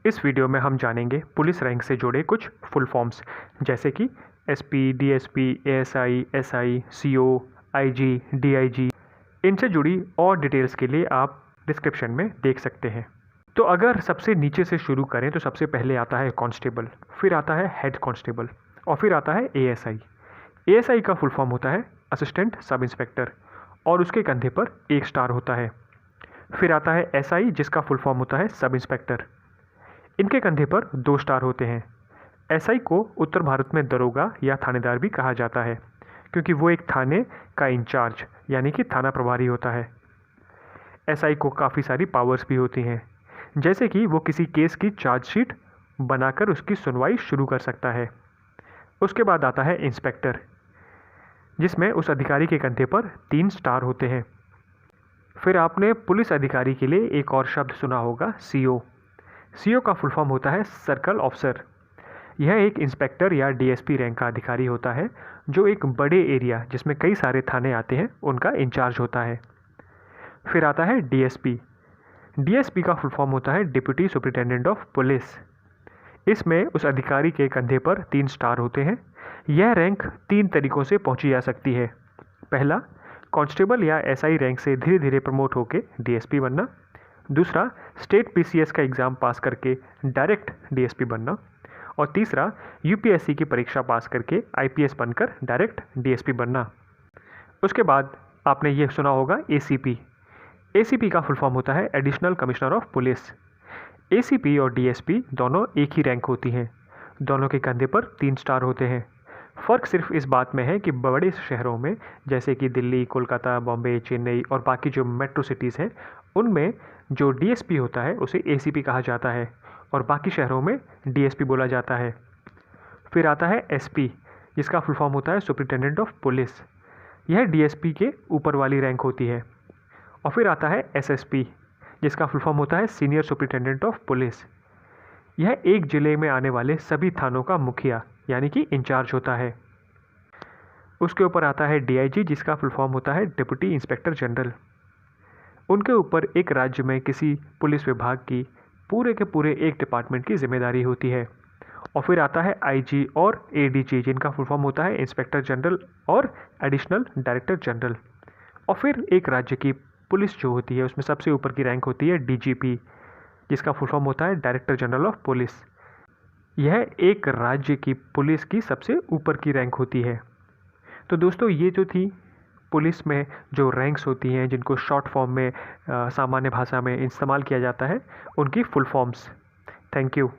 इस वीडियो में हम जानेंगे पुलिस रैंक से जुड़े कुछ फुल फॉर्म्स जैसे कि SP, DSP, ASI, SI, CO, IG, DIG. इनसे जुड़ी और डिटेल्स के लिए आप डिस्क्रिप्शन में देख सकते हैं। तो अगर सबसे नीचे से शुरू करें तो सबसे पहले आता है कांस्टेबल, फिर आता है हेड कांस्टेबल और फिर आता है एएसआई। एएसआई का फुल फॉर्म होता है असिस्टेंट सब इंस्पेक्टर और उसके कंधे पर 1 स्टार होता है। फिर आता है एसआई जिसका फुल फॉर्म होता है सब इंस्पेक्टर। इनके कंधे पर 2 स्टार होते हैं। एसआई को उत्तर भारत में दरोगा या थानेदार भी कहा जाता है क्योंकि वो एक थाने का इंचार्ज यानी कि थाना प्रभारी होता है। एसआई को काफ़ी सारी पावर्स भी होती हैं, जैसे कि वो किसी केस की चार्जशीट बनाकर उसकी सुनवाई शुरू कर सकता है। उसके बाद आता है इंस्पेक्टर, जिसमें उस अधिकारी के कंधे पर 3 स्टार होते हैं। फिर आपने पुलिस अधिकारी के लिए एक और शब्द सुना होगा, सीओ। सीओ का फुल फॉर्म होता है सर्कल ऑफिसर। यह एक इंस्पेक्टर या डीएसपी रैंक का अधिकारी होता है जो एक बड़े एरिया जिसमें कई सारे थाने आते हैं उनका इंचार्ज होता है। फिर आता है डीएसपी। डीएसपी का फुल फॉर्म होता है डिप्टी सुपरिटेंडेंट ऑफ पुलिस। इसमें उस अधिकारी के कंधे पर 3 स्टार होते हैं। यह रैंक 3 तरीक़ों से पहुंची जा सकती है। पहला, कांस्टेबल या एसआई रैंक से धीरे धीरे प्रमोट होकर डीएसपी बनना। दूसरा, स्टेट पीसीएस का एग्ज़ाम पास करके डायरेक्ट डीएसपी बनना। और तीसरा, यूपीएससी की परीक्षा पास करके आईपीएस बनकर डायरेक्ट डीएसपी बनना। उसके बाद आपने ये सुना होगा एसीपी। एसीपी का फुल फॉर्म होता है additional commissioner of police. ACP और डीएसपी दोनों एक ही रैंक होती हैं। दोनों के कंधे पर 3 स्टार होते हैं। फ़र्क सिर्फ इस बात में है कि बड़े शहरों में जैसे कि दिल्ली, कोलकाता, बॉम्बे, चेन्नई और बाकी जो मेट्रो सिटीज़ हैं, उनमें जो डीएसपी होता है उसे एसीपी कहा जाता है और बाकी शहरों में डीएसपी बोला जाता है। फिर आता है एसपी, जिसका फुल फॉर्म होता है सुपरिटेंडेंट ऑफ पुलिस। यह डीएसपी के ऊपर वाली रैंक होती है। और फिर आता है एसएसपी, जिसका फुल फॉर्म होता है सीनियर सुपरिटेंडेंट ऑफ पुलिस। यह एक ज़िले में आने वाले सभी थानों का मुखिया यानी कि इंचार्ज होता है। उसके ऊपर आता है डीआईजी, जिसका फुल फॉर्म होता है डिप्टी इंस्पेक्टर जनरल। उनके ऊपर एक राज्य में किसी पुलिस विभाग की पूरे के पूरे एक डिपार्टमेंट की जिम्मेदारी होती है। और फिर आता है आईजी और एडीजी, जिनका फुल फॉर्म होता है इंस्पेक्टर जनरल और एडिशनल डायरेक्टर जनरल। और फिर एक राज्य की पुलिस जो होती है उसमें सबसे ऊपर की रैंक होती है डीजीपी, जिसका फुल फॉर्म होता है डायरेक्टर जनरल ऑफ पुलिस। यह एक राज्य की पुलिस की सबसे ऊपर की रैंक होती है। तो दोस्तों, ये जो थी पुलिस में जो रैंक्स होती हैं जिनको शॉर्ट फॉर्म में सामान्य भाषा में इस्तेमाल किया जाता है, उनकी फुल फॉर्म्स। Thank you.